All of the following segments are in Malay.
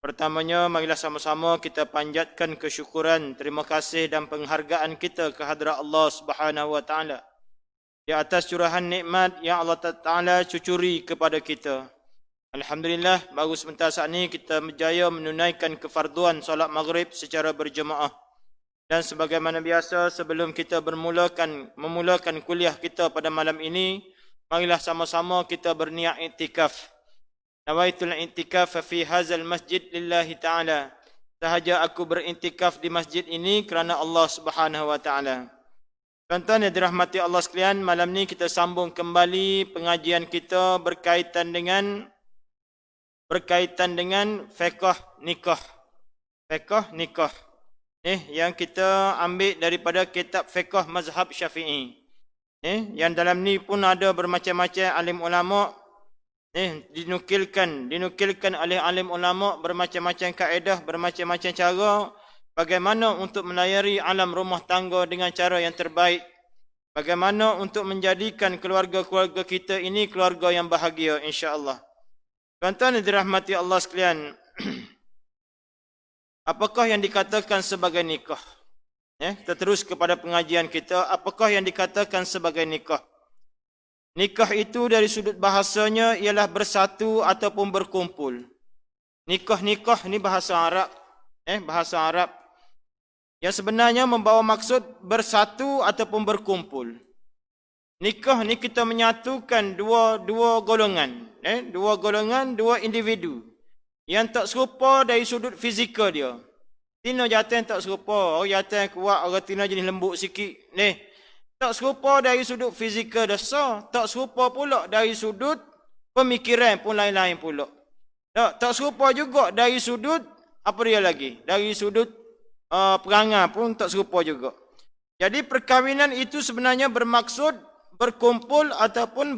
Pertamanya, marilah sama-sama kita panjatkan kesyukuran, terima kasih dan penghargaan kita kehadrat Allah Subhanahu wa taala di atas curahan nikmat yang Allah Taala cucuri kepada kita. Alhamdulillah, baru sebentar saat ini kita berjaya menunaikan kefarduan solat maghrib secara berjemaah. Dan sebagaimana biasa, sebelum kita memulakan kuliah kita pada malam ini, marilah sama-sama kita berniat iktikaf. Nawaitul i'tikaf fi hadzal masjid lillahi ta'ala. Sahaja aku berintikaf di masjid ini kerana Allah Subhanahu wa taala. Tuan-tuan yang dirahmati Allah sekalian, malam ni kita sambung kembali pengajian kita berkaitan dengan fiqh nikah. Fiqh nikah. Yang kita ambil daripada kitab fiqh mazhab Syafi'i. Yang dalam ni pun ada bermacam-macam alim ulama dinukilkan oleh alim ulama bermacam-macam kaedah, bermacam-macam cara bagaimana untuk melayari alam rumah tangga dengan cara yang terbaik. Bagaimana untuk menjadikan keluarga-keluarga kita ini keluarga yang bahagia insya-Allah. Tuan-tuan yang dirahmati Allah sekalian, apakah yang dikatakan sebagai nikah? Kita terus kepada pengajian kita, apakah yang dikatakan sebagai nikah? Nikah itu dari sudut bahasanya ialah bersatu ataupun berkumpul. Nikah ni bahasa Arab. Bahasa Arab. Yang sebenarnya membawa maksud bersatu ataupun berkumpul. Nikah ni kita menyatukan dua golongan. Dua golongan, dua individu. Yang tak serupa dari sudut fizikal dia. Tina jantan tak serupa. Orang jantan kuat, orang tina jenis lembut sikit. Tak serupa dari sudut fizikal dasar. Tak serupa pula dari sudut pemikiran pun lain-lain pula. Tak serupa juga dari sudut, apa dia lagi? Dari sudut perangai pun tak serupa juga. Jadi perkahwinan itu sebenarnya bermaksud berkumpul ataupun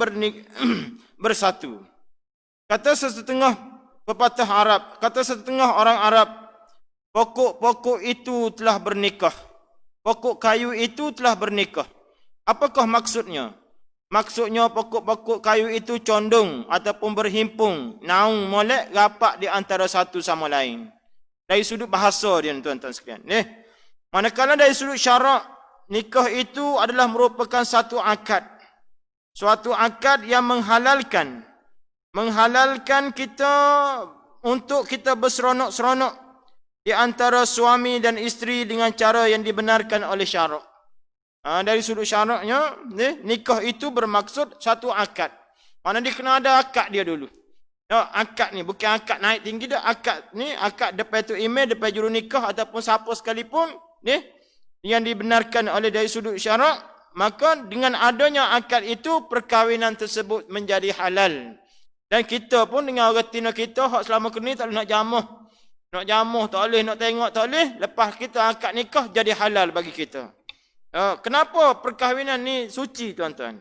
bersatu. Kata setengah pepatah Arab, kata setengah orang Arab, pokok-pokok itu telah bernikah. Pokok kayu itu telah bernikah. Apakah maksudnya? Maksudnya pokok-pokok kayu itu condong ataupun berhimpun, naung molek rapat di antara satu sama lain. Dari sudut bahasa dia tuan-tuan sekalian. Manakala dari sudut syarak, nikah itu adalah merupakan satu akad. Suatu akad yang menghalalkan kita untuk kita berseronok-seronok di antara suami dan isteri dengan cara yang dibenarkan oleh syarak. Dari sudut syaraknya, nikah itu bermaksud satu akad. Mana dia kena ada akad dia dulu. Akad ni bukan akad naik tinggi dah. Akad ni akad depan tu email, depan juru nikah ataupun siapa sekalipun yang dibenarkan oleh dari sudut syarak, maka dengan adanya akad itu perkahwinan tersebut menjadi halal. Dan kita pun dengan orang tina kita hak selama ni tak boleh nak jamuh. Nak jamuh tak boleh, nak tengok tak boleh. Lepas kita akad nikah jadi halal bagi kita. Kenapa perkahwinan ni suci tuan-tuan?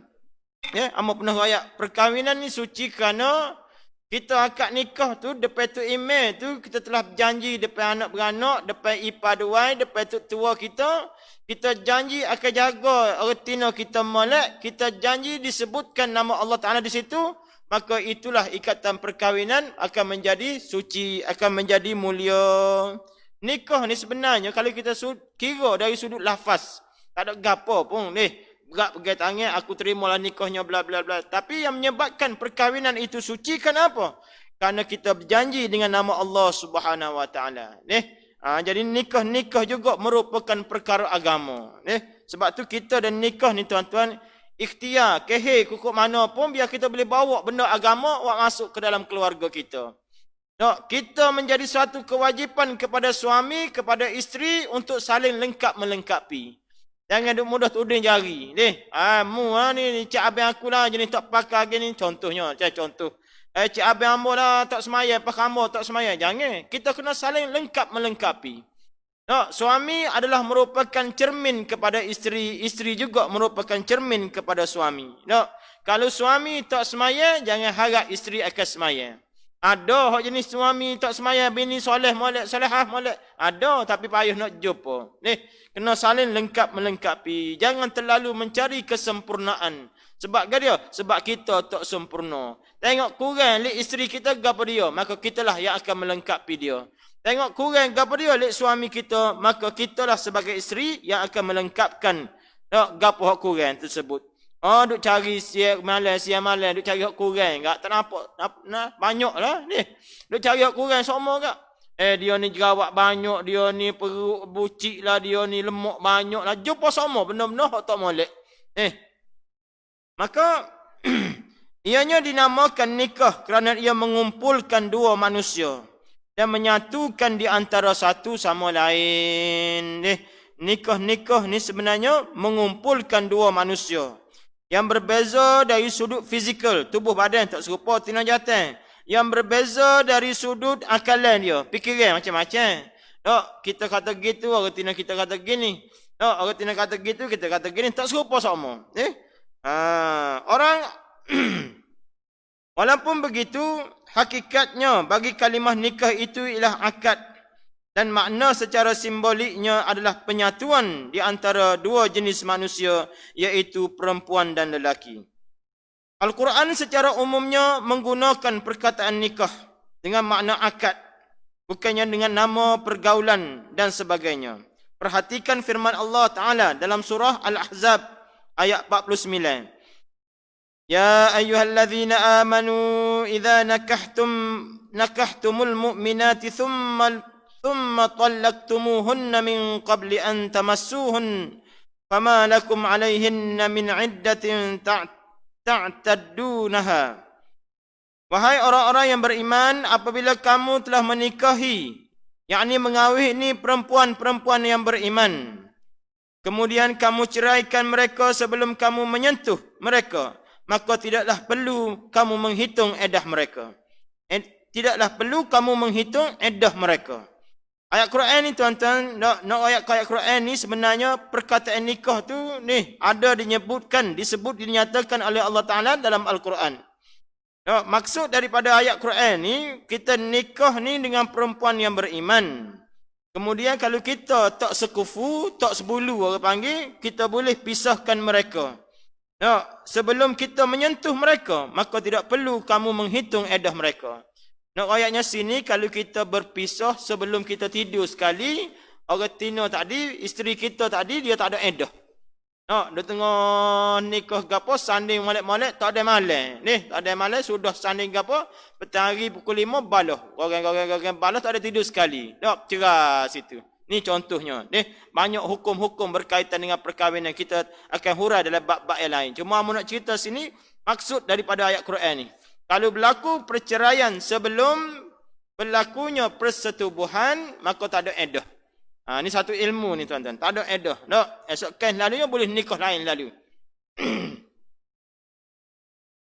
Amba pernah rakyat perkahwinan ni suci kerana kita akad nikah tu depan tu email tu kita telah berjanji depan anak beranak, depan ipar duai, depan tu tua kita janji akan jaga retina kita molek, kita janji disebutkan nama Allah Taala di situ, maka itulah ikatan perkahwinan akan menjadi suci, akan menjadi mulia. Nikah ni sebenarnya kalau kita kira dari sudut lafaz, tak ada gapo pun berat pegang tangan, aku terimalah nikahnya bla bla bla. Tapi yang menyebabkan perkahwinan itu suci kenapa? Kerana kita berjanji dengan nama Allah Subhanahu wa taala. Jadi nikah juga merupakan perkara agama. Sebab tu kita dan nikah ni tuan-tuan ikhtiar, kukuk mana pun biar kita boleh bawa benda agama masuk ke dalam keluarga kita. Kita menjadi satu kewajipan kepada suami, kepada isteri untuk saling lengkap melengkapi. Jangan duk mudah tuding jari. Ni cik abang aku lah jenis tak pakai gini. Contohnya, contoh. Cik abang ambo lah tak semaya, pakai ambo tak semaya. Jangan. Kita kena saling lengkap melengkapi. Suami adalah merupakan cermin kepada isteri. Isteri juga merupakan cermin kepada suami. Kalau suami tak semaya, jangan harap isteri akan semaya. Ada hak jenis suami tak semaya, bini soleh molek, solehah molek. Ada tapi payah nak jumpa. Kena saling lengkap melengkapi. Jangan terlalu mencari kesempurnaan. Sebab dia? Sebab kita tak sempurna. Tengok kurang isteri kita gapo dia, maka kitalah yang akan melengkapi dia. Tengok kurang gapo dia oleh suami kita, maka kitalah sebagai isteri yang akan melengkapkan gapo hak kurang tersebut. Oh, duk cari siang malam, duk cari hak kurang gak tak nampak. Banyaklah ni. Duk cari hak kurang semua gak. Dia ni jerawat banyak, dia ni perut bucik lah, dia ni lemak banyak lah. Jumpa semua benda-benda hak tak molek. Maka ianya dinamakan nikah kerana ia mengumpulkan dua manusia dan menyatukan di antara satu sama lain. Nikah ni sebenarnya mengumpulkan dua manusia yang berbeza dari sudut fizikal, tubuh badan tak serupa tina jantan. Yang berbeza dari sudut akalan dia, fikiran macam-macam. Tak, kita kata gitu, orang tina kita kata gini. Tak, orang tina kata gitu, kita kata gini, tak serupa sama. Orang walaupun begitu, hakikatnya bagi kalimah nikah itu ialah akad dan makna secara simboliknya adalah penyatuan di antara dua jenis manusia, iaitu perempuan dan lelaki. Al-Quran secara umumnya menggunakan perkataan nikah dengan makna akad, bukannya dengan nama pergaulan dan sebagainya. Perhatikan firman Allah Ta'ala dalam surah Al-Ahzab ayat 49. Ya ayyuhalladzina amanu idza nakahtumul mu'minati thumma talaqtumuhunna min qabli an tamassuhun fama lakum alaihinna min iddatin ta'taddunaha. Wahai orang-orang yang beriman, apabila kamu telah menikahi, yakni mengawini perempuan-perempuan yang beriman, kemudian kamu ceraikan mereka sebelum kamu menyentuh mereka, maka tidaklah perlu kamu menghitung iddah mereka. Tidaklah perlu kamu menghitung iddah mereka. Ayat Quran ni tuan-tuan, nak ayat Quran ni sebenarnya perkataan nikah tu ni ada dinyatakan oleh Allah Ta'ala dalam Al-Quran. Maksud daripada ayat Quran ni, kita nikah ni dengan perempuan yang beriman. Kemudian kalau kita tak sekufu, tak sebulu orang panggil, kita boleh pisahkan mereka. Sebelum kita menyentuh mereka, maka tidak perlu kamu menghitung iddah mereka. Nak ayatnya sini, kalau kita berpisah sebelum kita tidur sekali, orang tina tadi, isteri kita tadi, dia tak ada iddah. Dia tengah nikah gapo, sanding molek-molek, tak ada malam. Tak ada malam, sudah sanding gapo, petang hari pukul 5, balah. Orang balah, tak ada tidur sekali. Cerah situ. Ni contohnya. Banyak hukum-hukum berkaitan dengan perkahwinan, kita akan hurai dalam bab-bab yang lain. Cuma aku nak cerita sini, maksud daripada ayat Quran ni. Kalau berlaku perceraian sebelum berlakunya persetubuhan, maka tak ada iddah. Ni satu ilmu ni tuan-tuan. Tak ada iddah. Esok kan lalunya boleh nikah lain lalu.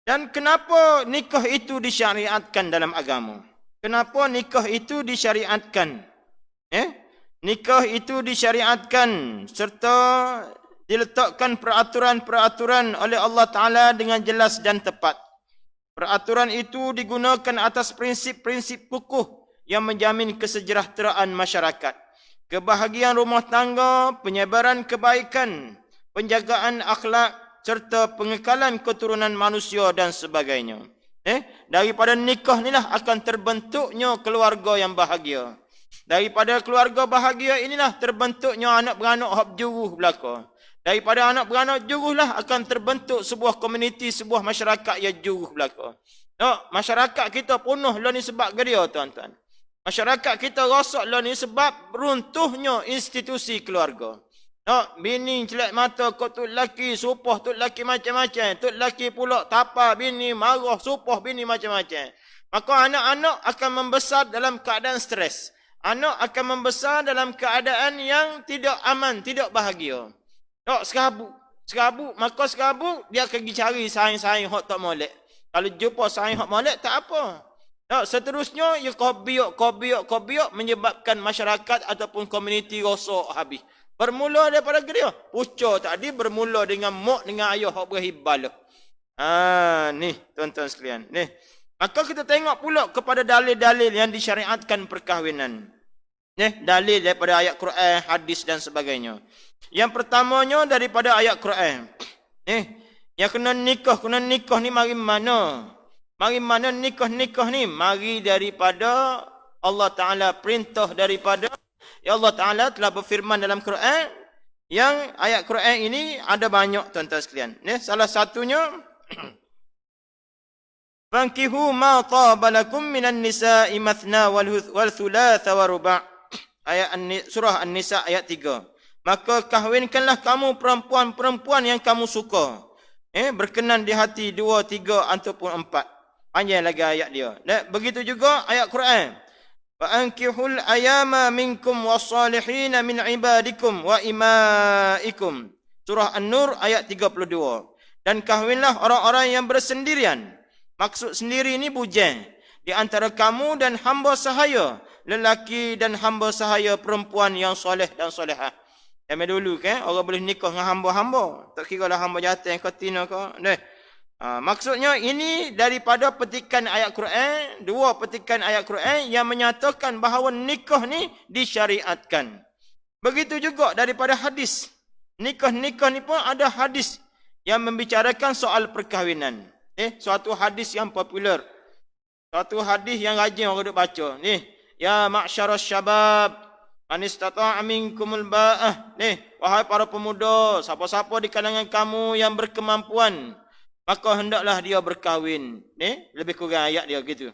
Dan kenapa nikah itu disyariatkan dalam agama? Kenapa nikah itu disyariatkan? Nikah itu disyariatkan serta diletakkan peraturan-peraturan oleh Allah Ta'ala dengan jelas dan tepat. Peraturan itu digunakan atas prinsip-prinsip kukuh yang menjamin kesejahteraan masyarakat, kebahagiaan rumah tangga, penyebaran kebaikan, penjagaan akhlak serta pengekalan keturunan manusia dan sebagainya. Daripada nikah inilah akan terbentuknya keluarga yang bahagia. Daripada keluarga bahagia inilah terbentuknya anak beranak hak juruh belaka. Daripada anak beranak juruhlah akan terbentuk sebuah komuniti, sebuah masyarakat yang juruh belaka. Masyarakat kita penuh lah ni sebab dia tuan-tuan. Masyarakat kita rosak lah ni sebab runtuhnya institusi keluarga. Bini celak mata kau tu lelaki, supah tu lelaki macam-macam. Tu lelaki pula tapa bini, marah, supah bini macam-macam. Maka anak-anak akan membesar dalam keadaan stres. Anak akan membesar dalam keadaan yang tidak aman, tidak bahagia. Serabut, maka serabut dia akan pergi cari saing-saing hak tak molek. Kalau jumpa saing hak molek tak apa. Seterusnya ia kobiok menyebabkan masyarakat ataupun komuniti rosak habis. Bermula daripada dia. Pucuk tadi bermula dengan mak dengan ayah hak berhibal. Ni tuan-tuan sekalian. Ni. Maka kita tengok pula kepada dalil-dalil yang disyariatkan perkahwinan. Dalil daripada ayat Quran, hadis dan sebagainya. Yang pertamanya daripada ayat Quran. Yang kena nikah ni mari mana? Mari mana nikah ni? Mari daripada Allah Ta'ala perintah daripada, ya Allah Ta'ala telah berfirman dalam Quran, yang ayat Quran ini ada banyak tuan-tuan sekalian. Salah satunya, fankihu ma taba lakum minan nisa'i mathna wal thulatha wa ruba'. Ayat surah An-Nisa ayat 3. Maka kahwinkanlah kamu perempuan-perempuan yang kamu suka. Berkenan di hati 2, 3 ataupun 4. Panjang lagi ayat dia. Begitu juga ayat Quran. Wa ankihul ayama minkum wassalihin min ibadikum wa imaikum. Surah An-Nur ayat 32. Dan kahwinlah orang-orang yang bersendirian. Maksud sendiri ini bujang. Di antara kamu dan hamba sahaya, lelaki dan hamba sahaya perempuan yang soleh dan solehah. Zaman dulu kan, orang boleh nikah dengan hamba-hamba. Tak kira lah hamba jantan ke tina ke. Maksudnya ini daripada petikan ayat Quran, 2 petikan ayat Quran yang menyatakan bahawa nikah ni disyariatkan. Begitu juga daripada hadis. Nikah-nikah ni pun ada hadis yang membicarakan soal perkahwinan. Suatu hadis yang popular. Suatu hadis yang rajin orang duk baca. Ya ma'syaras syabab, man istata'a minkumul ba'ah. Wahai para pemuda, siapa-siapa di kalangan kamu yang berkemampuan, maka hendaklah dia berkahwin. Lebih kurang ayat dia gitu.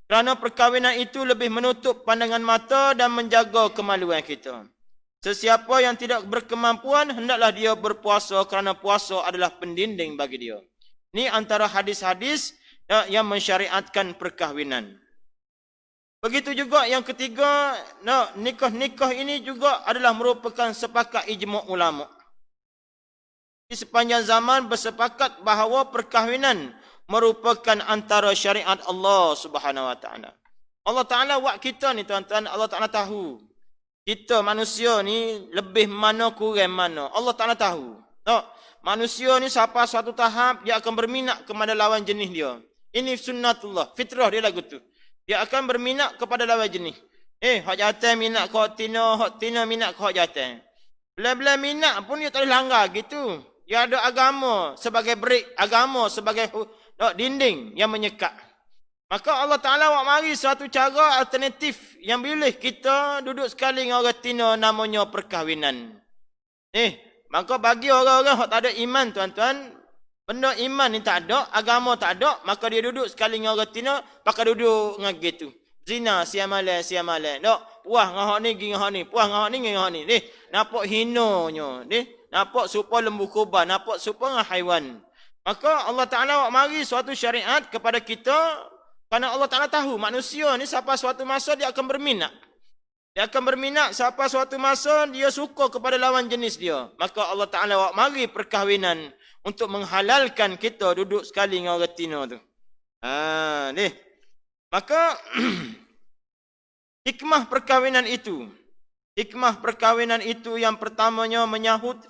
Kerana perkahwinan itu lebih menutup pandangan mata dan menjaga kemaluan kita. Sesiapa yang tidak berkemampuan, hendaklah dia berpuasa kerana puasa adalah pendinding bagi dia. Ini antara hadis-hadis yang mensyariatkan perkahwinan. Begitu juga yang ketiga, nikah-nikah ini juga adalah merupakan sepakat ijma' ulama. Di sepanjang zaman bersepakat bahawa perkahwinan merupakan antara syariat Allah Subhanahu Wa Taala. Allah Taala buat kita ni tuan-tuan, Allah Taala tahu. Kita manusia ni lebih mana kurang mana. Allah Taala tahu. Manusia ni sampai suatu tahap dia akan berminat kepada lawan jenis dia. Ini sunnatullah, fitrah dia lagu tu. Dia akan berminat kepada lawan jenis. Hak jantan minat ke hak tina minat ke hak jantan. Bila-bila minat pun dia tak boleh langgar gitu. Dia ada agama sebagai break, agama sebagai dinding yang menyekat. Maka Allah Ta'ala buat mari suatu cara alternatif yang boleh kita duduk sekali dengan orang tina namanya perkahwinan. Maka bagi orang-orang yang tak ada iman tuan-tuan, benda iman ni tak ada, agama tak ada, maka dia duduk sekali dengan orang tina, pakai duduk dengan gitu. Zina, siamalan. Tak, puas dengan hak ni, pergi dengan hak ni, puas dengan hak ni, dengan hak ni. Nampak hinanya. Nampak serupa lembu kurban, nampak serupa dengan haiwan. Maka Allah Ta'ala buat mari suatu syariat kepada kita, kerana Allah Ta'ala tahu manusia ni sampai suatu masa dia akan berminat. Dia akan berminat sampai suatu masa dia suka kepada lawan jenis dia. Maka Allah Ta'ala buat mari perkahwinan untuk menghalalkan kita duduk sekali dengan orang tina tu. Maka hikmah perkahwinan itu yang pertamanya menyahut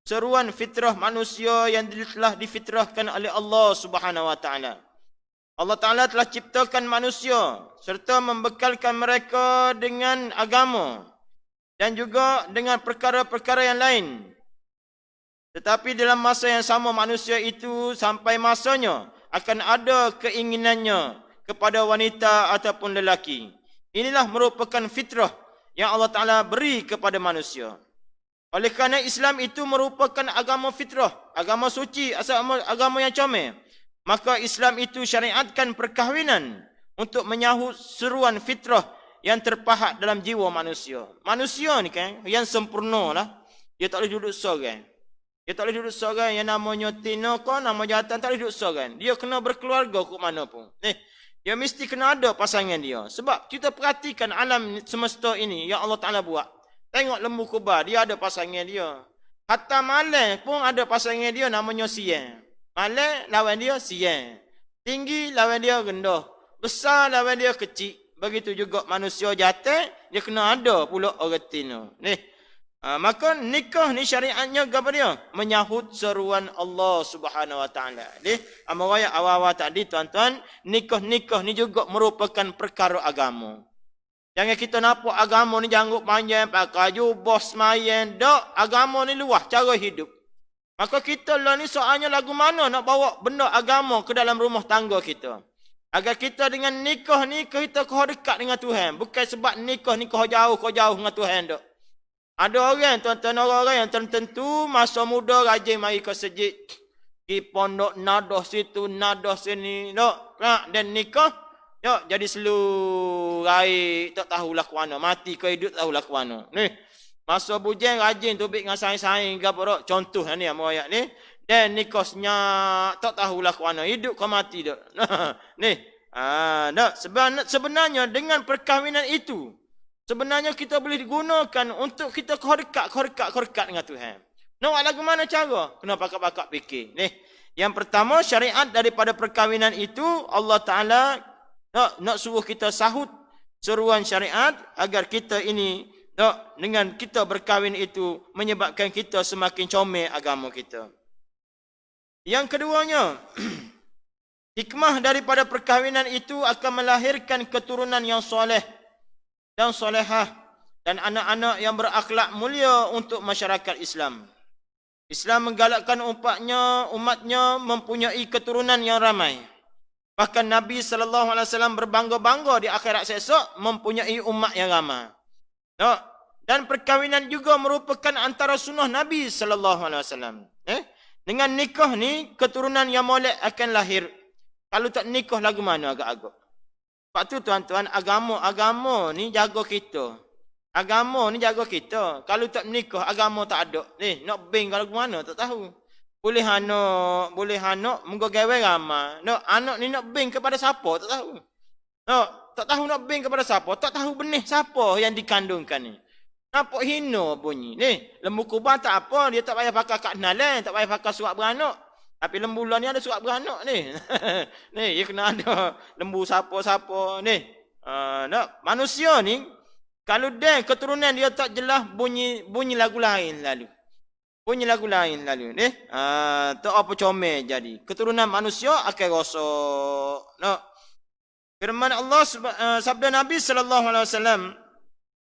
seruan fitrah manusia yang telah difitrahkan oleh Allah Subhanahu Wa Taala. Allah Ta'ala telah ciptakan manusia serta membekalkan mereka dengan agama dan juga dengan perkara-perkara yang lain. Tetapi dalam masa yang sama manusia itu sampai masanya akan ada keinginannya kepada wanita ataupun lelaki. Inilah merupakan fitrah yang Allah Ta'ala beri kepada manusia. Oleh kerana Islam itu merupakan agama fitrah, agama suci, agama yang comel. Maka Islam itu syariatkan perkahwinan untuk menyahut seruan fitrah yang terpahat dalam jiwa manusia. Manusia ni kan, yang sempurna lah. Dia tak boleh duduk seorang. Dia tak boleh duduk seorang yang namanya tina ke, nama jantan tak boleh duduk seorang. Dia kena berkeluarga ke mana pun. Dia mesti kena ada pasangan dia. Sebab kita perhatikan alam semesta ini yang Allah Ta'ala buat. Tengok lembu kubah, dia ada pasangan dia. Hatta malam pun ada pasangan dia namanya siang. Malam lawan dia siang. Tinggi lawan dia rendah. Besar lawan dia kecil. Begitu juga manusia jantan, dia kena ada pula orang tina. Maka nikah ni syariatnya apa dia? Menyahut seruan Allah Subhanahu Wa Taala. Amaraya awal-awal tadi tuan-tuan, nikah-nikah ni juga merupakan perkara agama. Jangan kita nampak agama ni janggut panjang, pakai jubah semayan. Tak, agama ni luas cara hidup. Maka kita lah ni soalnya lagu mana nak bawa benda agama ke dalam rumah tangga kita. Agar kita dengan nikah ni kita kau dekat dengan Tuhan. Bukan sebab nikah ni kau jauh dengan Tuhan dok. Ada orang tuan-tuan, orang yang tertentu masa muda rajin mari ke masjid. Di pondok nadah situ, nadah sini, dok. Dan nikah, dok jadi seluruh tak tahulah ke mana, mati ke hidup tak tahulah ke mana. Ni. Masa bujang rajin tubik dengan saing-saing ke apa dok. Contoh ni ayat ni. Dan nikah senyak tak tahulah ke mana, hidup ke mati dok. Ni. Dok, sebenarnya dengan perkahwinan itu sebenarnya kita boleh digunakan untuk kita kau dekat dengan Tuhan. Nak buat lagu mana cara? Kena pakak-pakak fikir. Ni. Yang pertama, syariat daripada perkahwinan itu, Allah Ta'ala nak suruh kita sahut seruan syariat agar kita ini, dengan kita berkahwin itu, menyebabkan kita semakin comel agama kita. Yang keduanya, hikmah daripada perkahwinan itu akan melahirkan keturunan yang soleh dan solehah dan anak-anak yang berakhlak mulia untuk masyarakat Islam. Islam menggalakkan umatnya mempunyai keturunan yang ramai. Bahkan Nabi SAW berbangga-bangga di akhirat esok mempunyai umat yang ramai. Dan perkahwinan juga merupakan antara sunnah Nabi SAW. Dengan nikah ni keturunan yang molek akan lahir. Kalau tak nikah lagu mana agak-agak. Sebab tu tuan-tuan, agama ni jaga kita. Agama ni jaga kita. Kalau tak menikah, agama tak ada. Nak bing kalau mana tak tahu. Boleh anak, moga gawe ramai. Anak ni nak bing kepada siapa tak tahu. Tak tahu nak bing kepada siapa, tak tahu benih siapa yang dikandungkan ni. Nampak hina bunyi. Lembu kurban tak apa, dia tak payah pakai kad nalan, tak payah pakai surat beranak. Tapi lembu lah ni ada surat beranak ni. Dia kena ada lembu siapa-siapa ni. Manusia ni, kalau dia keturunan dia tak jelas, bunyi lagu lain lalu. Bunyi lagu lain lalu. Tak apa comel jadi. Keturunan manusia akan rosak. Firman Allah, sabda Nabi SAW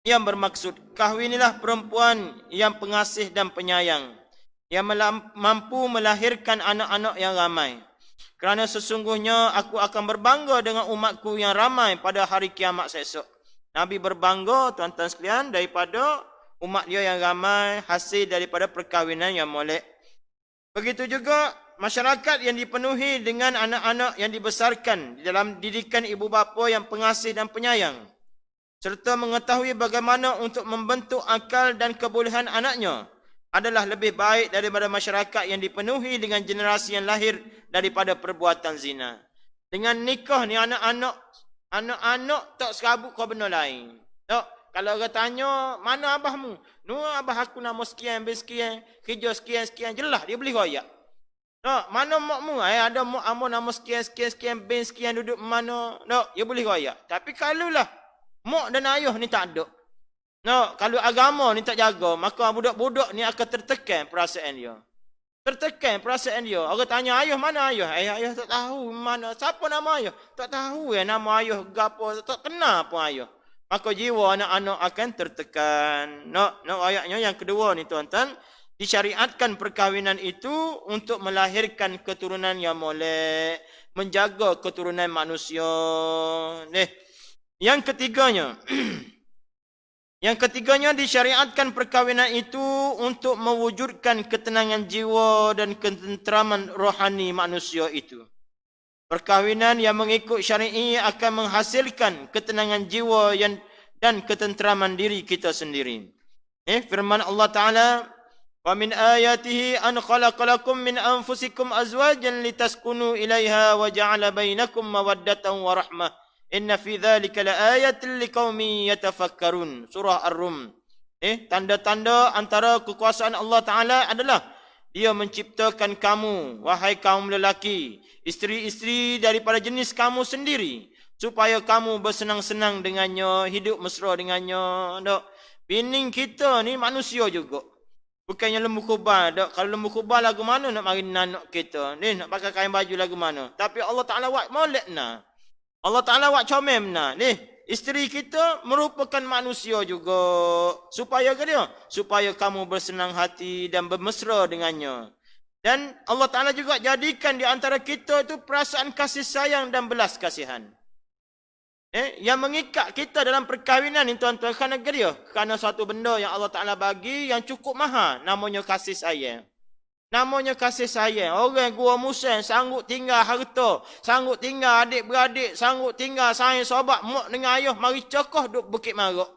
yang bermaksud, kahwinilah perempuan yang pengasih dan penyayang, yang mampu melahirkan anak-anak yang ramai. Kerana sesungguhnya aku akan berbangga dengan umatku yang ramai pada hari kiamat esok. Nabi berbangga, tuan-tuan sekalian, daripada umat dia yang ramai, hasil daripada perkahwinan yang molek. Begitu juga masyarakat yang dipenuhi dengan anak-anak yang dibesarkan di dalam didikan ibu bapa yang pengasih dan penyayang, serta mengetahui bagaimana untuk membentuk akal dan kebolehan anaknya, adalah lebih baik daripada masyarakat yang dipenuhi dengan generasi yang lahir daripada perbuatan zina. Dengan nikah ni anak-anak tak serabut kau benda lain. Tak, kalau orang tanya, mana abahmu? Abah aku nama sekian, bin sekian, kerja sekian, jelas dia boleh royak. Mana makmu? Ada mak amu nama sekian, bin sekian, duduk mana? Dia boleh royak. Tapi kalau lah mak dan ayah ni tak ada. Kalau agama ni tak jaga, maka budak-budak ni akan tertekan perasaan dia. Orang tanya ayah mana ayah? Ayah tak tahu mana. Siapa nama ayah? Tak tahu nama ayah gapo, tak kenal pun ayah. Maka jiwa anak-anak akan tertekan. Ayatnya yang kedua ni tuan-tuan, disyariatkan perkahwinan itu untuk melahirkan keturunan yang molek, menjaga keturunan manusia. Yang ketiganya disyariatkan perkahwinan itu untuk mewujudkan ketenangan jiwa dan ketenteraman rohani manusia itu. Perkahwinan yang mengikut syar'i akan menghasilkan ketenangan jiwa dan ketenteraman diri kita sendiri. Firman Allah Ta'ala, "Wa min ayatihi an khalaqalakum min anfusikum azwajan litaskunu ilaiha wa ja'ala bainakum mawaddatan wa rahmah. Inna fi dzalika laayatin liqaumin yatafakkarun." Surah Ar-Rum. Tanda-tanda antara kekuasaan Allah Ta'ala adalah Dia menciptakan kamu, wahai kaum lelaki, isteri-isteri daripada jenis kamu sendiri, supaya kamu bersenang-senang dengannya, hidup mesra dengannya. Bini kita ni manusia juga. Bukannya lembu kubal. Kalau lembu kubal lagu mana nak mari nanak kita? Nak pakai kain baju lagu mana? Tapi Allah Ta'ala buat molek nah. Allah Ta'ala buat comel nah. Isteri kita merupakan manusia juga. Supaya ke dia? Supaya kamu bersenang hati dan bermesra dengannya. Dan Allah Ta'ala juga jadikan di antara kita itu perasaan kasih sayang dan belas kasihan. Yang mengikat kita dalam perkahwinan ni tuan-tuan, kerana dia, kerana satu benda yang Allah Ta'ala bagi yang cukup mahal, namanya kasih sayang. Namanya kasih sayang. Orang gua Muslim sanggup tinggal harta, sanggup tinggal adik-beradik, sanggup tinggal sayang sahabat, mak dengan ayah, mari cokoh duduk Bukit Marok.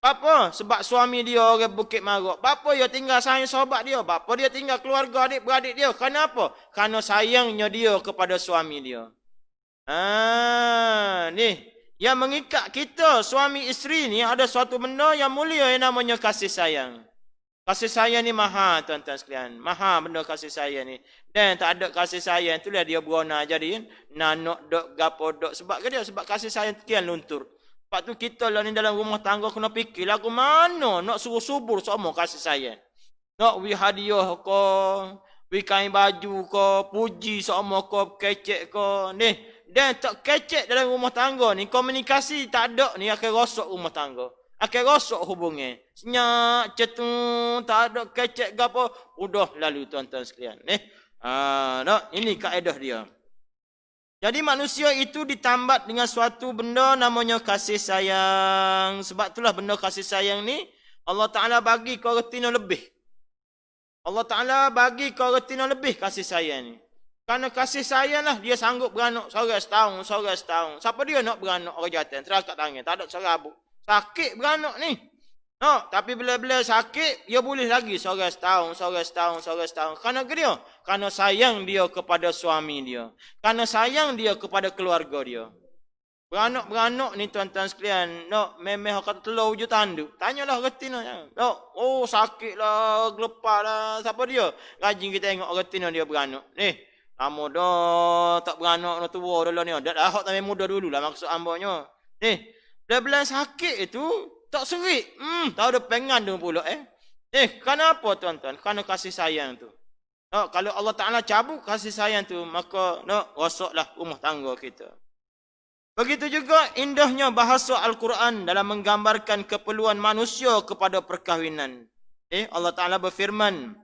Apa? Sebab suami dia orang Bukit Marok. Bapa dia tinggal sayang sahabat dia. Bapa dia tinggal keluarga adik-beradik dia. Kenapa? Kerana sayangnya dia kepada suami dia. Ni. Yang mengikat kita, suami isteri ni, ada suatu benda yang mulia yang namanya kasih sayang. Kasih sayang ni mahal, tuan-tuan sekalian. Mahal benda kasih sayang ni. Dan tak ada kasih sayang, itulah dia berona jadi. Nanok dok, gapo dok. Sebab ke dia? Sebab kasih sayang sekian luntur. Sebab tu kita lah ni dalam rumah tangga kena fikir lagu mana nak suruh subur semua kasih sayang. Nak we hadiah ko, we kain baju ko, puji semua ko, kecek ko. Ni. Dan tak kecek dalam rumah tangga ni, komunikasi tak ada ni akan rosak rumah tangga. Akan rosak hubungan. Senyap, cetung, tak ada kecek ke apa. Udah lalu tuan-tuan sekalian. Ini kaedah dia. Jadi manusia itu ditambat dengan suatu benda namanya kasih sayang. Sebab itulah benda kasih sayang ni, Allah Ta'ala bagi kau retina lebih. Allah Ta'ala bagi kau retina lebih kasih sayang ni. Kerana kasih sayang lah, dia sanggup beranak seorang setahun. Siapa dia nak beranak orang jantan? Terakat tangan, tak ada serabut. Sakit beranak ni. Tapi bila-bila sakit, dia boleh lagi seorang setahun. Kerana dia? Kerana sayang dia kepada suami dia. Kerana sayang dia kepada keluarga dia. Beranak-beranak ni tuan-tuan sekalian, memeh kata telur je tanduk. Tanyalah retina. Sakit lah, gelepar lah. Siapa dia? Rajin kita tengok retina dia beranak. Lama dah tak beranak dah tua dah lah ni. Dah hak tambah muda dululah maksud hambanya. Bila-bila sakit itu tak serik. Tak ada pengan tu pula kenapa tuan-tuan? Kerana kasih sayang tu. Kalau Allah Ta'ala cabut kasih sayang tu, maka rosaklah rumah tangga kita. Begitu juga indahnya bahasa Al-Quran dalam menggambarkan keperluan manusia kepada perkahwinan. Allah Ta'ala berfirman,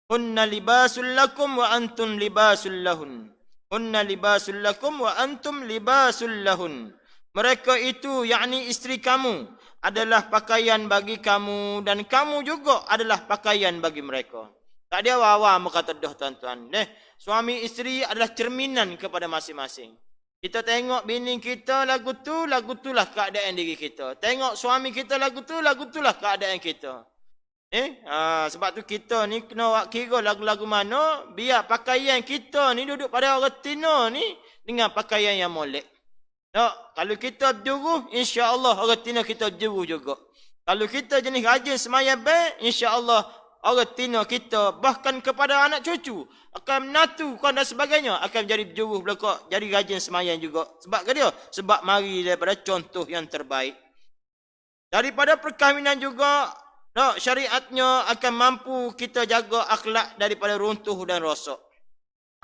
Hunna libasul lakum wa antum libasul lahun. Hunna libasul lakum wa antum libasul lahun. Mereka itu, yakni isteri kamu, adalah pakaian bagi kamu dan kamu juga adalah pakaian bagi mereka. Tak dia wawa kata dah tuan-tuan. Suami isteri adalah cerminan kepada masing-masing. Kita tengok bini kita lagu tu lah keadaan diri kita. Tengok suami kita lagu tu lah keadaan kita. Sebab tu kita ni kena kira lagu-lagu mana, biar pakaian kita ni duduk pada retina ni dengan pakaian yang molek. Kalau kita juruh, insya-Allah retina kita juruh juga. Kalau kita jenis rajin sembahyang baik, insya-Allah retina kita bahkan kepada anak cucu akan menatu dan sebagainya akan jadi juruh belaka, jadi rajin sembahyang juga. Sebab ke dia? Sebab mari daripada contoh yang terbaik. Daripada perkahwinan juga syariatnya akan mampu kita jaga akhlak daripada runtuh dan rosak.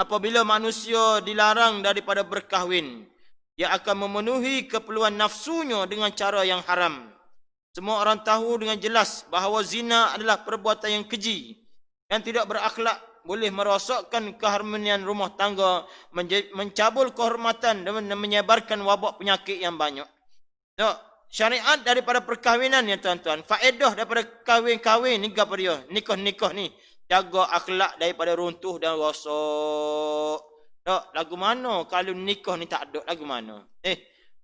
Apabila manusia dilarang daripada berkahwin, dia akan memenuhi keperluan nafsunya dengan cara yang haram. Semua orang tahu dengan jelas bahawa zina adalah perbuatan yang keji, yang tidak berakhlak, boleh merosakkan keharmonian rumah tangga, mencabul kehormatan dan menyebarkan wabak penyakit yang banyak. Syariat daripada perkahwinan ya tuan-tuan, faedah daripada kahwin-kahwin ni apa dia? Nikah-nikah ni jaga akhlak daripada runtuh dan rosak. Lagu mana kalau nikah ni tak ada lagu mana?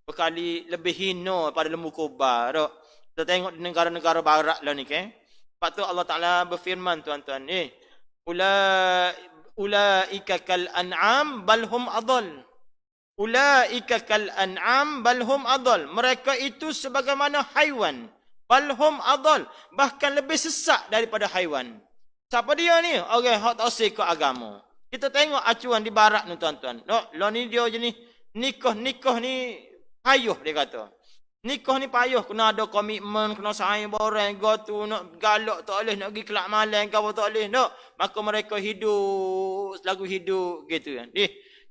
Berkali lebih hina pada lembu kobar. Kita tengok di negara-negara barat lah ni Sebab tu Allah Ta'ala berfirman tuan-tuan, ulaika kal an'am bal hum adall. Ulaika kal an'am bal hum adall. Mereka itu sebagaimana haiwan. Bal hum adall. Bahkan lebih sesak daripada haiwan. Siapa dia ni? Orang hak tak ke agama. Kita tengok acuan di barat ni tuan-tuan. Lah ni dia jenis nikah ni payuh dia kata. Nikah ni payuh, kena ada komitmen, kena sayang borang, tu nak galak tak boleh, nak pergi kelak malam ke apa tak boleh. Maka mereka hidup lagu hidup gitu kan.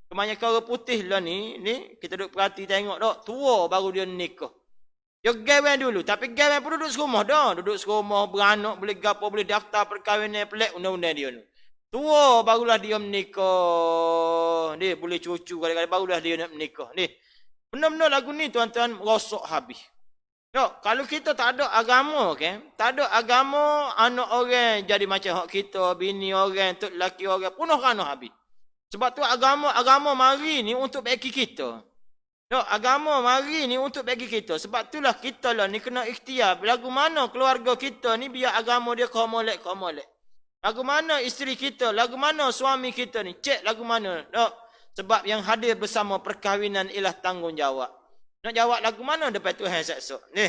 Kebanyakan orang putih lah ni kita duduk perhati tengok tua baru dia nikah. Dia gawan dulu, tapi gawan pun duduk serumah dah. Duduk serumah, beranak, boleh gapo, boleh daftar perkahwinan pelik undang-undang dia ni. Tua barulah dia menikah. Ni boleh cucu kali-kali barulah dia nak menikah. Ni benar-benar lagu ni tuan-tuan rosak habis. No, kalau kita tak ada agama, tak ada agama, anak orang jadi macam hak kita, bini orang, tok lelaki orang, penuh rana habis. Sebab tu agama mari ni untuk bagi kita. No, agama mari ni untuk bagi kita. Sebab itulah kita lah ni kena ikhtiar. Lagu mana keluarga kita ni biar agama dia kau molek. Lagu mana isteri kita, lagu mana suami kita ni, cek lagu mana. No, sebab yang hadir bersama perkahwinan ialah tanggungjawab. Nak jawab lagu mana depan Tuhan esok. Ni,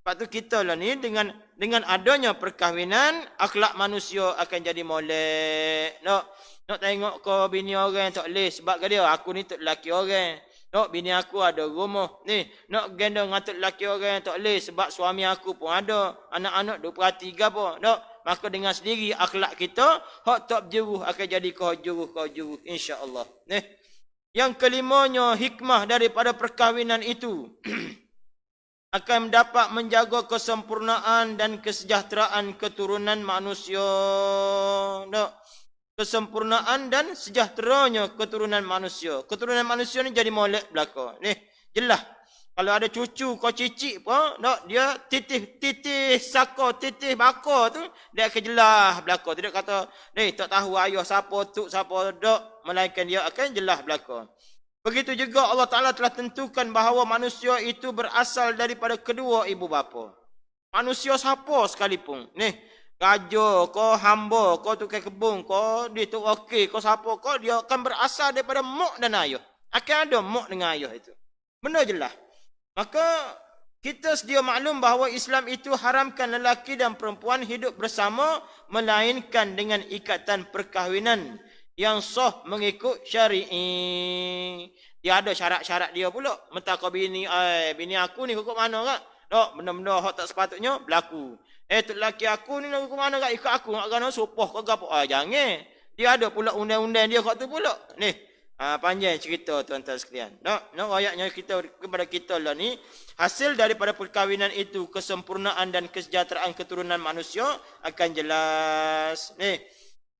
sebab tu kita lah ni dengan adanya perkahwinan, akhlak manusia akan jadi molek. Nak tengok kau bini orang tak boleh sebab dia aku ni tok lelaki orang. Nak bini aku ada rumah. Ni, nak gendong dengan tok lelaki orang tak boleh sebab suami aku pun ada. Anak-anak duk perhati ke apa. Nak, maka dengan sendiri akhlak kita hak tak berjuruh akan jadi kau juruh insya-Allah. Ni. Yang kelimanya hikmah daripada perkahwinan itu akan dapat menjaga kesempurnaan dan kesejahteraan keturunan manusia. Kesempurnaan dan sejahteranya keturunan manusia. Keturunan manusia ni jadi molek belaka. Ni, jelas. Kalau ada cucu kau cicik pun, dia titih saka, titih baka tu, dia akan jelas belaka. Tidak kata, ni tak tahu ayah siapa tu, siapa dok, melainkan dia akan jelas belaka. Begitu juga Allah Ta'ala telah tentukan bahawa manusia itu berasal daripada kedua ibu bapa. Manusia siapa sekalipun. Ni, raja, kau hamba, kau tukang kebun, kau dia tu okey, kau siapa, kau dia akan berasal daripada mak dan ayah. Akan ada mak dengan ayah itu. Benar jelas. Maka kita sedia maklum bahawa Islam itu haramkan lelaki dan perempuan hidup bersama melainkan dengan ikatan perkahwinan yang sah mengikut syari'i. Dia ada syarat-syarat dia pula. Mentah kau bini aku ni hukum mana kak? Tak, benda-benda hak tak sepatutnya berlaku. Tu lelaki aku ni hukum mana kak? Ikut aku nak kena sopoh kau gapo? Jangan. Dia ada pula undang-undang dia kat tu pula. Ni. Panjang cerita tuan-tuan sekalian. Ayatnya kita kepada kita lah ni hasil daripada perkahwinan itu kesempurnaan dan kesejahteraan keturunan manusia akan jelas. Ni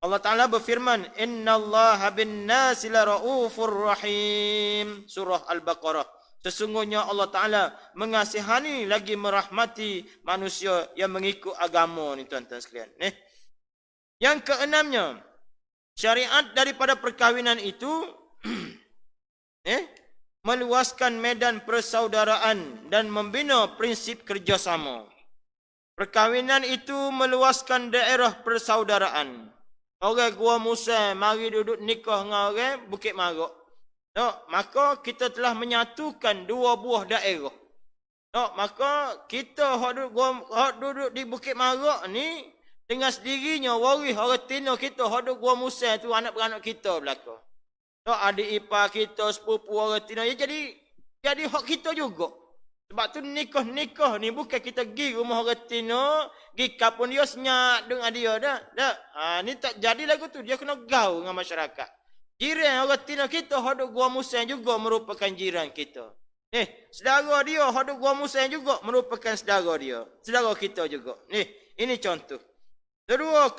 Allah Taala berfirman, "Innallaha bin-nasi laraufur rahim." Surah Al-Baqarah. Sesungguhnya Allah Taala mengasihani lagi merahmati manusia yang mengikut agama ni tuan-tuan sekalian. Ni. Yang keenamnya, syariat daripada perkahwinan itu meluaskan medan persaudaraan dan membina prinsip kerjasama. Perkahwinan itu meluaskan daerah persaudaraan. Orang Gua Musa mari duduk nikah dengan orang Bukit Marok. Maka kita telah menyatukan dua buah daerah. Maka kita hak duduk di Bukit Marok ni dengan sendirinya waris orang Tino kita hak duduk Gua Musa tu anak beranak kita belaka. Adik ipar kita, sepupu orang Tino, ya jadi hak kita juga. Sebab tu nikah ni bukan kita pergi rumah orang Tino, pergi kapun dia senyap dengan dia dah. Ni tak jadi lagu tu, dia kena gaul dengan masyarakat. Jiran orang Tino kita hak duduk Gua Musa juga merupakan jiran kita. Saudara dia hak duduk Gua Musa juga merupakan saudara dia. Saudara kita juga. Ini contoh. Dua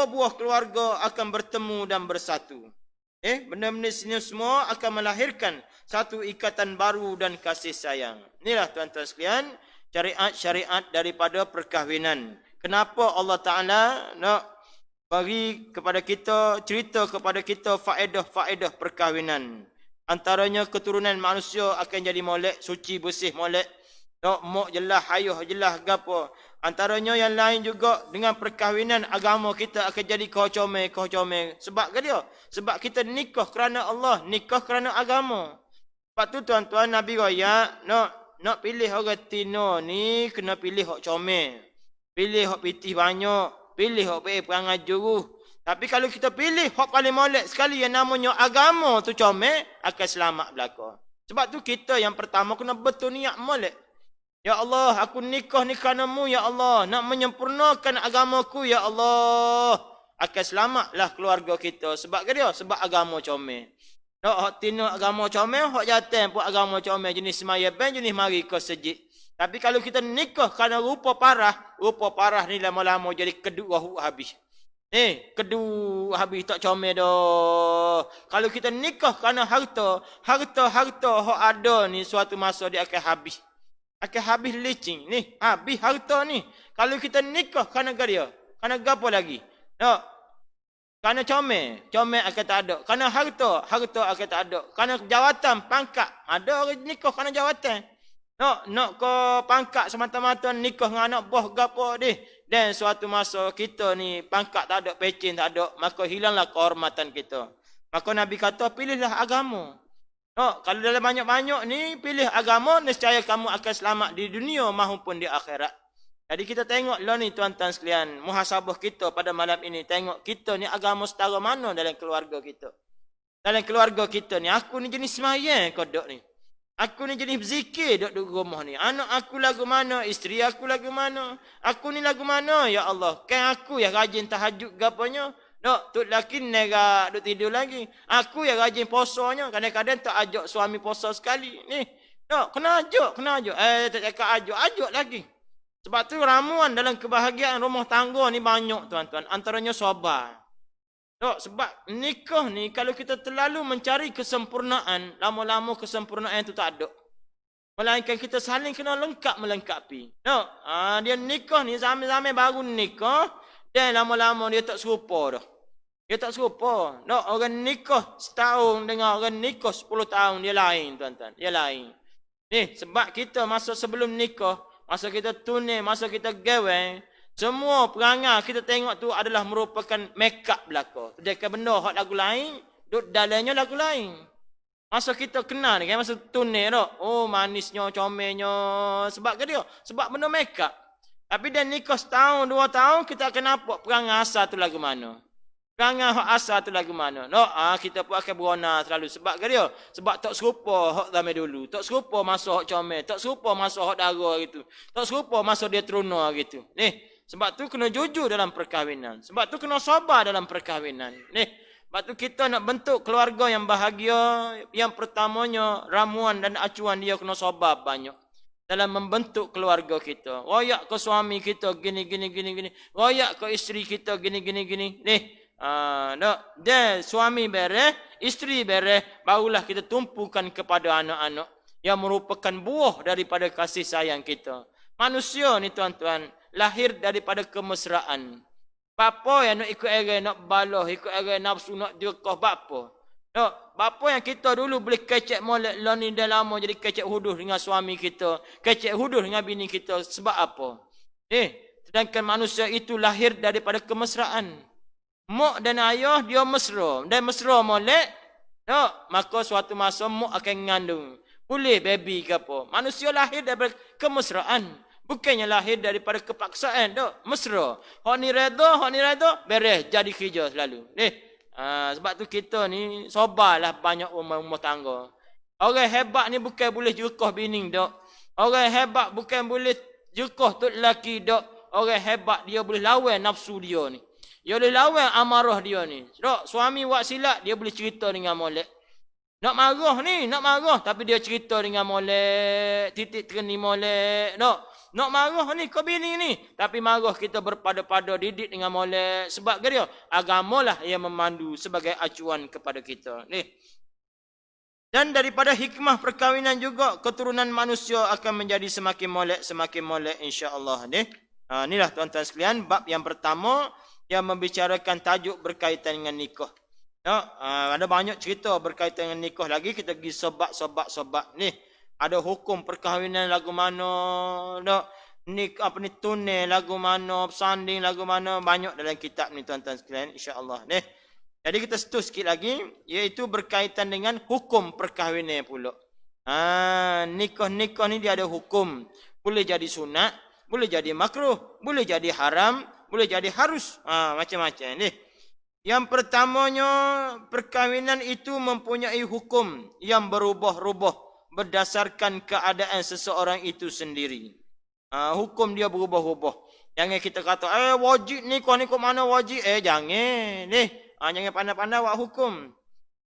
buah keluarga akan bertemu dan bersatu. Benda-benda sini semua akan melahirkan satu ikatan baru dan kasih sayang. Inilah tuan-tuan sekalian, syariat daripada perkahwinan. Kenapa Allah Ta'ala nak bagi kepada kita, cerita kepada kita faedah-faedah perkahwinan. Antaranya keturunan manusia akan jadi molek, suci, bersih, molek. Mok jelah, hayuh jelah, gapo. Antaranya yang lain juga dengan perkahwinan agama kita akan jadi kau-comel. Sebab ke dia? Sebab kita nikah kerana Allah, nikah kerana agama. Sebab tu tuan-tuan Nabi raya nak pilih orang Tino ni kena pilih hak comel. Pilih hak pitih banyak, pilih hak perangai juruh. Tapi kalau kita pilih hak paling molek sekali yang namanya agama tu comel, akan selamat belaka. Sebab tu kita yang pertama kena betul niat molek. Ya Allah, aku nikah ni kerana-Mu, Ya Allah. Nak menyempurnakan agamaku, Ya Allah. Akan selamatlah keluarga kita. Sebab ke dia? Sebab agama comel. Hak Tino agama comel, hak jantan pun agama comel. Jenis semaya ben, jenis mari ke sejid. Tapi kalau kita nikah kerana rupa parah ni lama-lama jadi kedua habis. Kedua habis tak comel dah. Kalau kita nikah kerana harta hak ada ni suatu masa dia akan habis. Akan habis licin. Ni, habis harta ni. Kalau kita nikah kerana dia, kerana apa lagi? Tak. Kerana comel akan tak ada. Kerana harta akan tak ada. Kerana jawatan, pangkat, ada orang nikah kerana jawatan. Nak ke pangkat semata-mata nikah dengan anak buah gapo deh. Dan suatu masa kita ni pangkat tak ada, pecin tak ada, maka hilanglah kehormatan kita. Maka Nabi kata pilihlah agama. Kalau dalam banyak-banyak ni pilih agama, nescaya kamu akan selamat di dunia maupun di akhirat. Jadi kita tengok lah ni tuan-tuan sekalian, muhasabah kita pada malam ini, tengok kita ni agama setara mana dalam keluarga kita. Dalam keluarga kita ni, aku ni jenis semayang kodok ni. Aku ni jenis berzikir duduk rumah ni. Anak aku lagu mana? Isteri aku lagu mana? Aku ni lagu mana? Ya Allah. Kan aku yang rajin tahajud gapanya. Tu lelaki nega duduk tidur lagi. Aku yang rajin posanya. Kadang-kadang tak ajak suami posa sekali. Ni. Kena ajak. Tak cakap ajak lagi. Sebab tu ramuan dalam kebahagiaan rumah tangga ni banyak tuan-tuan. Antaranya sabar. Sebab nikah ni kalau kita terlalu mencari kesempurnaan, lama-lama kesempurnaan itu tak ada. Melainkan kita saling kena lengkap melengkapi. Dia nikah ni zaman-zaman baru nikah, dan lama-lama dia tak serupa dah. Dia tak serupa. Orang nikah setahun dengan orang nikah 10 tahun dia lain tuan-tuan. Dia lain. Ni sebab kita masa sebelum nikah, masa kita tunai, masa kita gawai, semua perangai kita tengok tu adalah merupakan make-up belaka. Sedangkan benda hak lagu lain, duduk dalamnya lagu lain. Masa kita kenal ni kan, masa tunai tu, manisnya, comelnya. Sebab ke dia? Sebab benda make-up. Tapi dia nikah setahun, 2 tahun, kita akan nampak perangai asal tu lagu mana. Perangai hak asal tu lagu mana. Kita pun akan berona selalu. Sebab ke dia? Sebab tak serupa hak zaman dulu. Tak serupa masa hak comel. Tak serupa masa hak darah gitu. Tak serupa masa dia teruna gitu. Ni. Sebab tu kena jujur dalam perkahwinan. Sebab tu kena sabar dalam perkahwinan. Sebab tu kita nak bentuk keluarga yang bahagia. Yang pertamanya, ramuan dan acuan dia kena sabar banyak. Dalam membentuk keluarga kita. Royak ke suami kita gini. Royak ke isteri kita gini. Dan suami beres, isteri beres, barulah kita tumpukan kepada anak-anak. Yang merupakan buah daripada kasih sayang kita. Manusia ni tuan-tuan, lahir daripada kemesraan. Bapa yang nak ikut era, nak balah, ikut era nafsu, nak dirkah bapa. Bapa yang kita dulu boleh kecek molek lah ni dah lama jadi kecek huduh dengan suami kita, kecek huduh dengan bini kita. Sebab apa? Sedangkan manusia itu lahir daripada kemesraan. Mak dan ayah dia mesra. Dan mesra molek, maka suatu masa mak akan mengandung. Boleh baby ke apa. Manusia lahir daripada kemesraan. Bukannya lahir daripada kepaksaan. Mesra. Hak ni reda, beres. Jadi kerja selalu. Sebab tu kita ni sabarlah banyak rumah tangga. Orang hebat ni bukan boleh jurkah bini dok. Orang hebat bukan boleh jurkah tu lelaki dok. Orang hebat dia boleh lawan nafsu dia ni. Dia boleh lawan amarah dia ni. Dok, suami buat silap dia boleh cerita dengan molek. Nak marah tapi dia cerita dengan molek, titik terni molek. Nak marah ni kau bini ni, tapi marah kita berpada-pada didik dengan molek. Sebab ke dia? Agamalah yang memandu sebagai acuan kepada kita. Dan daripada hikmah perkahwinan juga, keturunan manusia akan menjadi semakin molek insya-Allah. Inilah tuan-tuan sekalian, bab yang pertama yang membicarakan tajuk berkaitan dengan nikah. Ada banyak cerita berkaitan dengan nikah lagi, kita pergi sebab ni. Ada hukum perkahwinan lagu mana, tunai lagu mana, sanding lagu mana, banyak dalam kitab ni tuan-tuan sekalian insya-Allah. Jadi kita setus sikit lagi, iaitu berkaitan dengan hukum perkahwinan pula. Nikah ni dia ada hukum. Boleh jadi sunat, boleh jadi makruh, boleh jadi haram, boleh jadi harus. Macam-macam ni. Yang pertamanya, perkahwinan itu mempunyai hukum yang berubah-ubah berdasarkan keadaan seseorang itu sendiri. Hukum dia berubah-ubah. Jangan kita kata, wajib nikah ni kok mana wajib? Jangan. Jangan pandai-pandai buat hukum.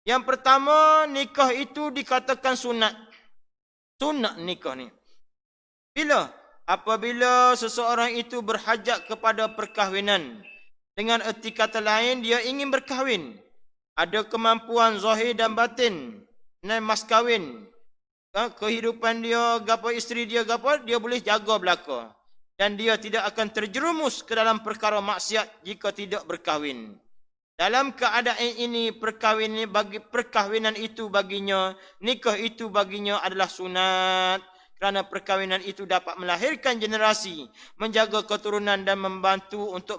Yang pertama, nikah itu dikatakan sunat. Sunat nikah ni. Bila? Apabila seseorang itu berhajat kepada perkahwinan Dengan erti kata lain, dia ingin berkahwin. Ada kemampuan zahir dan batin. Dan mas kahwin. Kehidupan dia, gapo isteri dia, gapo dia boleh jaga belaka. Dan dia tidak akan terjerumus ke dalam perkara maksiat jika tidak berkahwin. Dalam keadaan ini, perkahwinan itu baginya, nikah itu baginya adalah sunat. Kerana perkahwinan itu dapat melahirkan generasi, menjaga keturunan dan membantu untuk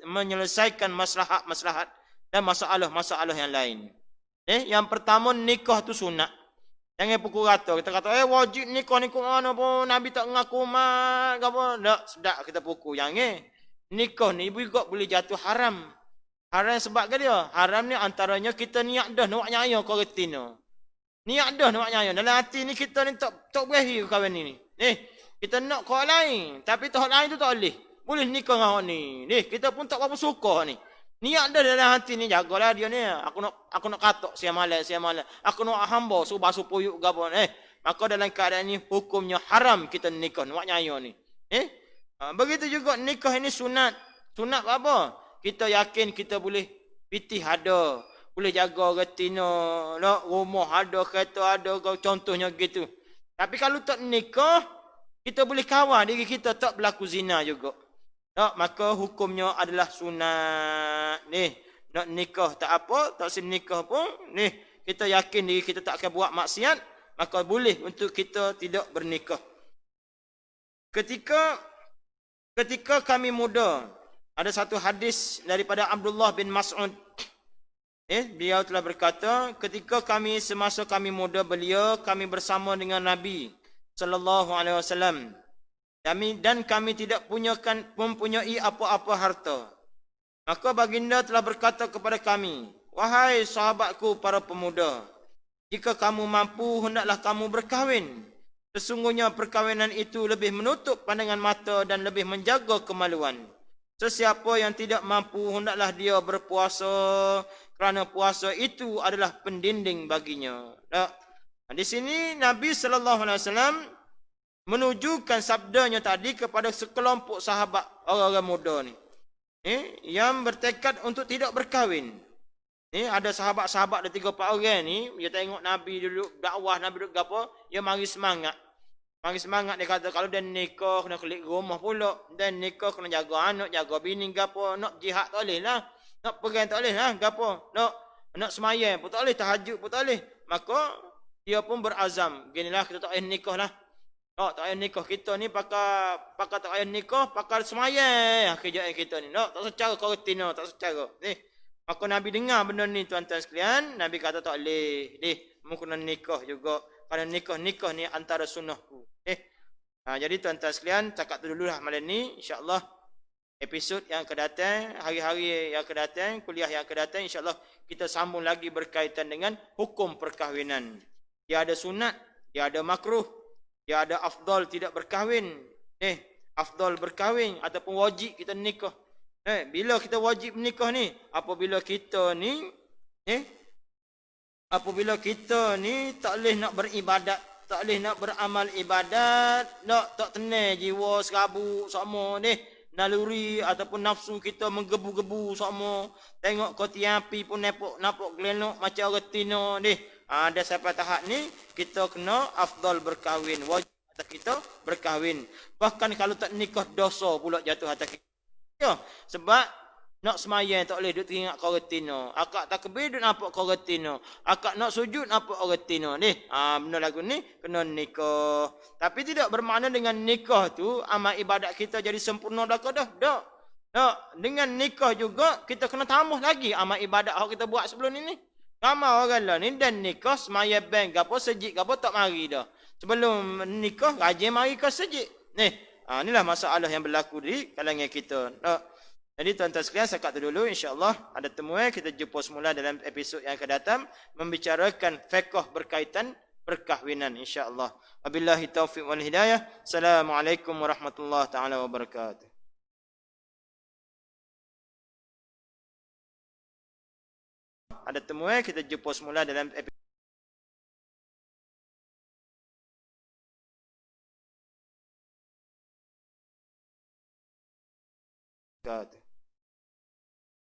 menyelesaikan maslahat-maslahat dan masalah-masalah yang lain. Yang pertama, nikah itu sunat. Jangan pukul rata. Kita kata, wajib nikah ni mana pun, Nabi tak mengaku mak, apa. Tak, sedap kita pukul. Jangan. Nikah ni juga boleh jatuh haram. Haram sebab ke dia? Haram ni antaranya kita niat dah nak nyaya kau retina. Niat dah nak nyaya. Dalam hati ni kita ni tak berakhir kawan ni. Kita nak kau lain. Tapi tak lain tu tak boleh. Boleh nikah dengan orang ni. Kita pun tak apa suka ni. Niat dah dalam hati ni, jagalah dia ni. Aku nak katok siang malam. Aku nak hamba suruh basuh puyuk ke apa. Maka dalam keadaan ni hukumnya haram kita nikah nak nyaya ni. Begitu juga nikah ini sunat. Sunat apa? Kita yakin kita boleh pitih ada. Boleh jaga retina. Rumah ada, kereta ada. Contohnya gitu. Tapi kalau tak nikah, kita boleh kawal diri kita tak berlaku zina juga. Maka hukumnya adalah sunat. Nak nikah tak apa. Tak senikah pun. Kita yakin diri kita tak akan buat maksiat. Maka boleh untuk kita tidak bernikah. Ketika kami muda, ada satu hadis daripada Abdullah bin Mas'ud. Beliau telah berkata, ketika semasa kami muda belia, kami bersama dengan Nabi sallallahu alaihi wasallam. Dan kami tidak mempunyai apa-apa harta. Maka baginda telah berkata kepada kami, wahai sahabatku para pemuda, jika kamu mampu, hendaklah kamu berkahwin. Sesungguhnya perkahwinan itu lebih menutup pandangan mata dan lebih menjaga kemaluan. Sesiapa yang tidak mampu, hendaklah dia berpuasa, kerana puasa itu adalah pendinding baginya. Di sini Nabi SAW menunjukkan sabdanya tadi kepada sekelompok sahabat orang-orang muda ni, yang bertekad untuk tidak berkahwin. Ada sahabat-sahabat, ada 3-4 orang ni, dia tengok Nabi duduk dakwah, Nabi duduk apa, dia mari semangat. Mari semangat, dia kata kalau dia nikah kena kelik rumah pula, dan nikah kena jaga anak, jaga bini gapo, nak jihad tak boleh lah, nak perang tak boleh lah gapo, nak semayang pun tak boleh, tahajud pun tak boleh. Maka dia pun berazam, ginilah kita tak payah nikah lah. Tak payah nikah, kita ni pakar tak payah nikah, pakar semayang kerjaan kita ni. Tak secara koretina, tak secara. Maka Nabi dengar benda ni tuan-tuan sekalian, Nabi kata tak boleh. Mu kena nikah juga. Kerana nikah ni antara sunnahku. Jadi tuan-tuan sekalian, cakap tu dululah malam ni. InsyaAllah episod yang akan datang, hari-hari yang akan datang, kuliah yang akan datang, InsyaAllah kita sambung lagi berkaitan dengan hukum perkahwinan. Dia ada sunat, dia ada makruh, dia ada afdal tidak berkahwin. Afdal berkahwin ataupun wajib kita nikah. Bila kita wajib menikah ni? Apabila kita ni tak boleh nak beribadat, tak boleh nak beramal ibadat, tak tenang jiwa serabut sama ni, naluri ataupun nafsu kita menggebu-gebu sama, tengok kotian api pun nampak gelenok macam retina ni. Ada sampai tahap ni kita kena afdal berkahwin, wajib atas kita berkahwin. Bahkan kalau tak nikah, dosa pula jatuh atas kita. Sebab nak semayang tak boleh duduk teringat kau retina. Akak takbir duduk nampak kau retina. Akak nak sujud nampak kau retina. Benda lagu ni kena nikah. Tapi tidak bermakna dengan nikah tu amal ibadat kita jadi sempurna dah. Dengan nikah juga kita kena tambah lagi amal ibadat yang kita buat sebelum ni. Ramai orang lah ni dan nikah semayang bank apa sejik apa tak mari dah. Sebelum nikah rajin mari ke sejik. Inilah masalah yang berlaku di kalangan kita. Jadi tuan-tuan sekalian, sekat tu dulu, insyaAllah ada temuan, kita jumpa semula dalam episod yang akan datang, membicarakan fiqh berkaitan perkahwinan, insyaAllah. Wabillahi taufiq wal hidayah. Assalamualaikum warahmatullahi ta'ala wabarakatuh. Ada temuan, kita jumpa semula dalam episod God.